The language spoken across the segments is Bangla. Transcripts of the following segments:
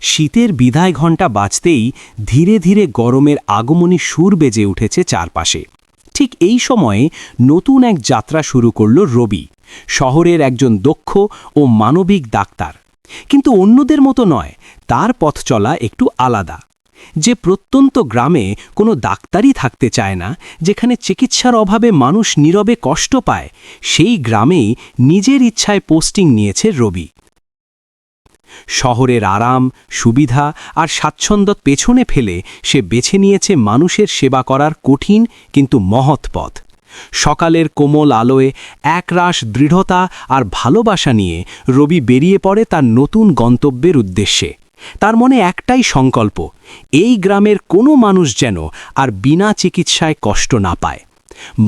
শীতের বিদায় ঘণ্টা বাজতেই ধীরে ধীরে গরমের আগমনী সুর বেজে উঠেছে চারপাশে। ঠিক এই সময়ে নতুন এক যাত্রা শুরু করল রবি, শহরের একজন দক্ষ ও মানবিক ডাক্তার। কিন্তু অন্যদের মতো নয়, তার পথ চলা একটু আলাদা। যে প্রত্যন্ত গ্রামে কোনো ডাক্তারই থাকতে চায় না, যেখানে চিকিৎসার অভাবে মানুষ নীরবে কষ্ট পায়, সেই গ্রামেই নিজের ইচ্ছায় পোস্টিং নিয়েছে রবি। শহরের আরাম, সুবিধা আর স্বাচ্ছন্দ্য পেছনে ফেলে সে বেছে নিয়েছে মানুষের সেবা করার কঠিন কিন্তু মহৎ পথ। সকালের কোমল আলোয় একরাশ দৃঢ়তা আর ভালোবাসা নিয়ে রবি বেরিয়ে পড়ে তার নতুন গন্তব্যের উদ্দেশ্যে। তার মনে একটাই সংকল্প, এই গ্রামের কোনো মানুষ যেন আর বিনা চিকিৎসায় কষ্ট না পায়।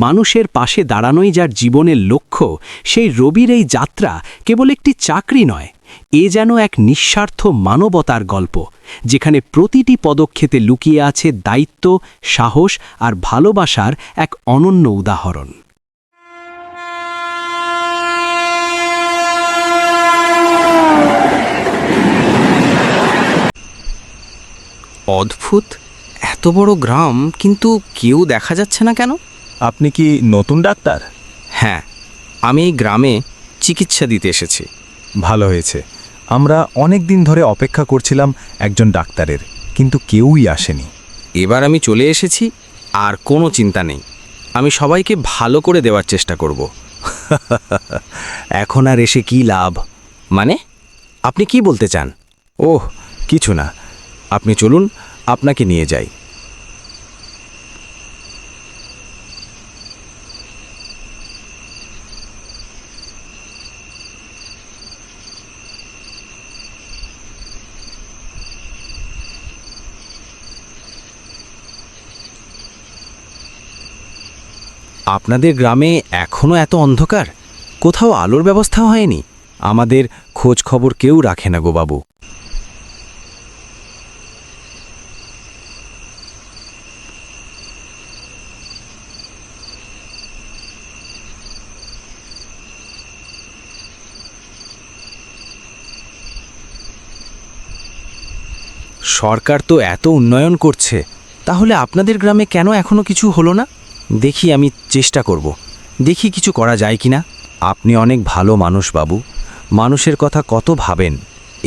মানুষের পাশে দাঁড়ানোই যার জীবনের লক্ষ্য, সেই রবির এই যাত্রা কেবল একটি চাকরি নয়, এ যেন এক নিঃস্বার্থ মানবতার গল্প, যেখানে প্রতিটি পদক্ষেপে লুকিয়ে আছে দায়িত্ব, সাহস আর ভালোবাসার এক অনন্য উদাহরণ। অদ্ভুত, এত বড় গ্রাম কিন্তু কেউ দেখা যাচ্ছে না কেন? আপনি কি নতুন ডাক্তার? হ্যাঁ, আমি এই গ্রামে চিকিৎসা দিতে এসেছি। ভালো হয়েছে। আমরা অনেক দিন ধরে অপেক্ষা করছিলাম একজন ডাক্তারের, কিন্তু কেউই আসেনি। এবার আমি চলে এসেছি, আর কোনো চিন্তা নেই। আমি সবাইকে ভালো করে দেওয়ার চেষ্টা করব। এখন আর এসে কি লাভ? মানে, আপনি কি বলতে চান? ওহ, কিছু না, আপনি চলুন, আপনাকে নিয়ে যাই। আপনাদের গ্রামে এখনও এত অন্ধকার? কোথাও আলোর ব্যবস্থা হয়নি? আমাদের খোঁজ খবর কেউ রাখে না গো বাবু। সরকার তো এত উন্নয়ন করছে, তাহলে আপনাদের গ্রামে কেন এখনো কিছু হলো না? দেখি, আমি চেষ্টা করব, দেখি কিছু করা যায় কিনা। আপনি অনেক ভালো মানুষ বাবু, মানুষের কথা কত ভাবেন।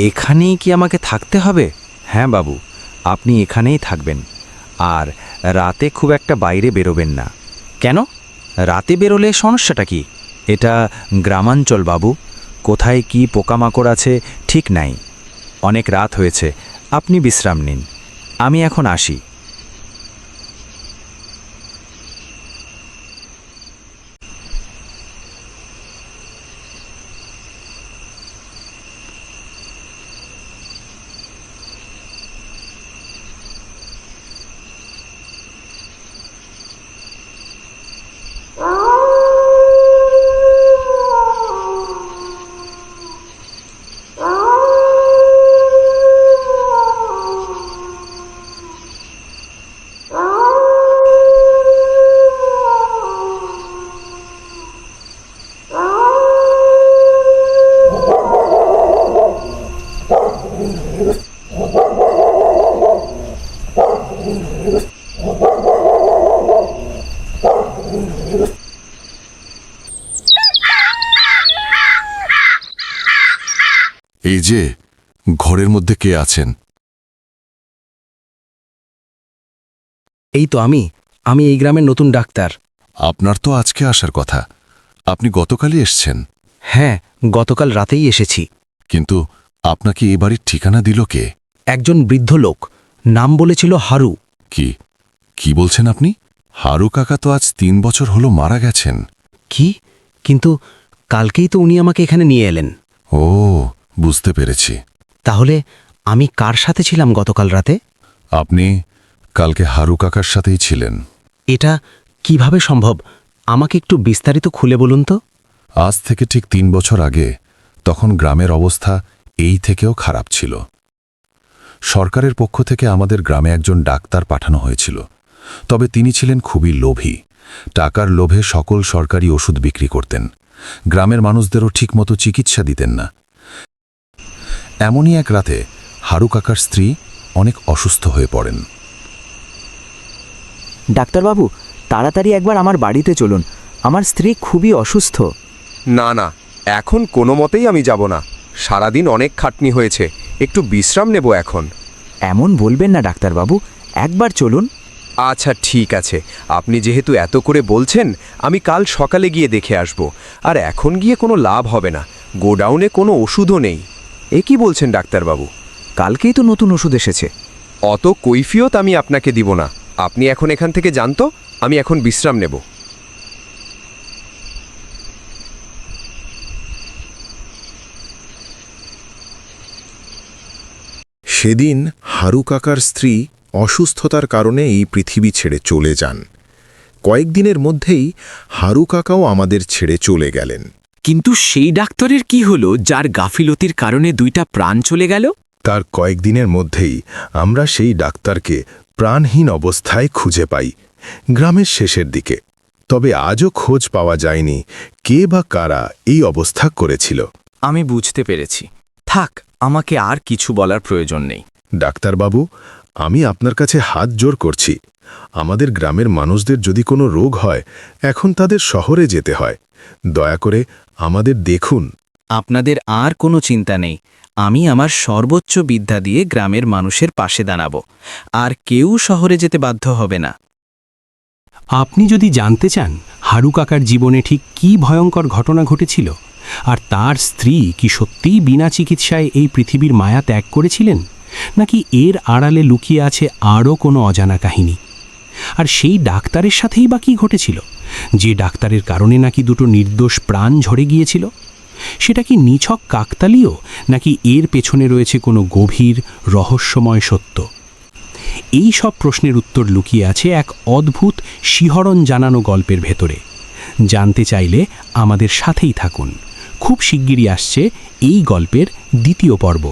এখানেই কি আমাকে থাকতে হবে? হ্যাঁ বাবু, আপনি এখানেই থাকবেন, আর রাতে খুব একটা বাইরে বেরোবেন না। কেন? রাতে বেরোলে সমস্যাটা কি? এটা গ্রামাঞ্চল বাবু, কোথায় কি পোকামাকড় আছে ঠিক নাই। অনেক রাত হয়েছে, আপনি বিশ্রাম নিন, আমি এখন আসি। এই যে, ঘরের মধ্যে কে আছেন? এই তো আমি এই গ্রামের নতুন ডাক্তার। আপনার তো আজকে আসার কথা, আপনি গতকালই এসছেন। হ্যাঁ, গতকাল রাতেই এসেছি। কিন্তু আপনাকে এই বাড়ির ঠিকানা দিল কে? একজন বৃদ্ধ লোক, নাম বলেছিল হারু। কি কি বলছেন আপনি? হারু কাকা তো আজ 3 বছর হলো মারা গেছেন। কি? কিন্তু কালকেই তো উনি আমাকে এখানে নিয়ে এলেন। ও, বুঝতে পেরেছি। তাহলে আমি কার সাথে ছিলাম গতকাল রাতে? আপনি কালকে হারু কাকার সাথেই ছিলেন। এটা কিভাবে সম্ভব? আমাকে একটু বিস্তারিত খুলে বলুন তো। আজ থেকে ঠিক 3 বছর আগে, তখন গ্রামের অবস্থা এই থেকেও খারাপ ছিল। সরকারের পক্ষ থেকে আমাদের গ্রামে একজন ডাক্তার পাঠানো হয়েছিল, তবে তিনি ছিলেন খুবই লোভী। টাকার লোভে সকল সরকারি ওষুধ বিক্রি করতেন, গ্রামের মানুষদেরও ঠিকমতো চিকিৎসা দিতেন না। এমনই এক রাতে হারু কাকার স্ত্রী অনেক অসুস্থ হয়ে পড়েন। ডাক্তারবাবু, তাড়াতাড়ি একবার আমার বাড়িতে চলুন, আমার স্ত্রী খুবই অসুস্থ। না না, এখন কোনো মতেই আমি যাব না। সারাদিন অনেক খাটনি হয়েছে, একটু বিশ্রাম নেব এখন। এমন বলবেন না ডাক্তারবাবু, একবার চলুন। আচ্ছা ঠিক আছে, আপনি যেহেতু এত করে বলছেন, আমি কাল সকালে গিয়ে দেখে আসব। আর এখন গিয়ে কোনো লাভ হবে না, গোডাউনে কোনো ওষুধও নেই। এ কি বলছেন ডাক্তারবাবু? কালকেই তো নতুন ওষুধ এসেছে। অত কৈফিয়ত আমি আপনাকে দিব না। আপনি এখন এখান থেকে যান তো, আমি এখন বিশ্রাম নেব। সেদিন হারু কাকার স্ত্রী অসুস্থতার কারণে এই পৃথিবী ছেড়ে চলে যান। কয়েকদিনের মধ্যেই হারু কাকাও আমাদের ছেড়ে চলে গেলেন। কিন্তু সেই ডাক্তারের কি হলো যার গাফিলতির কারণে 2টা প্রাণ চলে গেল? তার কয়েকদিনের মধ্যেই আমরা সেই ডাক্তারকে প্রাণহীন অবস্থায় খুঁজে পাই, গ্রামের শেষের দিকে। তবে আজও খোঁজ পাওয়া যায়নি কে বা কারা এই অবস্থা করেছিল। আমি বুঝতে পেরেছি। থাক, আমাকে আর কিছু বলার প্রয়োজন নেই। ডাক্তারবাবু, আমি আপনার কাছে হাত জোর করছি। আমাদের গ্রামের মানুষদের যদি কোনো রোগ হয়, এখন তাদের শহরে যেতে হয়। দয়া করে আমাদের দেখুন। আপনাদের আর কোনো চিন্তা নেই। আমি আমার সর্বোচ্চ বিদ্যা দিয়ে গ্রামের মানুষের পাশে দাঁড়াবো, আর কেউ শহরে যেতে বাধ্য হবে না। আপনি যদি জানতে চান হারু কাকার জীবনে ঠিক কী ভয়ঙ্কর ঘটনা ঘটেছিল, আর তার স্ত্রী কি সত্যিই বিনা চিকিৎসায় এই পৃথিবীর মায়া ত্যাগ করেছিলেন, নাকি এর আড়ালে লুকিয়ে আছে আরও কোনো অজানা কাহিনী, আর সেই ডাক্তারের সাথেই বা কী ঘটেছিল, যে ডাক্তারের কারণে নাকি 2টো নির্দোষ প্রাণ ঝরে গিয়েছিল, সেটা কি নিছক কাকতালীয়, নাকি এর পেছনে রয়েছে কোনো গভীর রহস্যময় সত্য? এই সব প্রশ্নের উত্তর লুকিয়ে আছে এক অদ্ভুত শিহরণ জানানো গল্পের ভেতরে। জানতে চাইলে আমাদের সাথেই থাকুন। খুব শিগগিরই আসছে এই গল্পের 2য় পর্ব।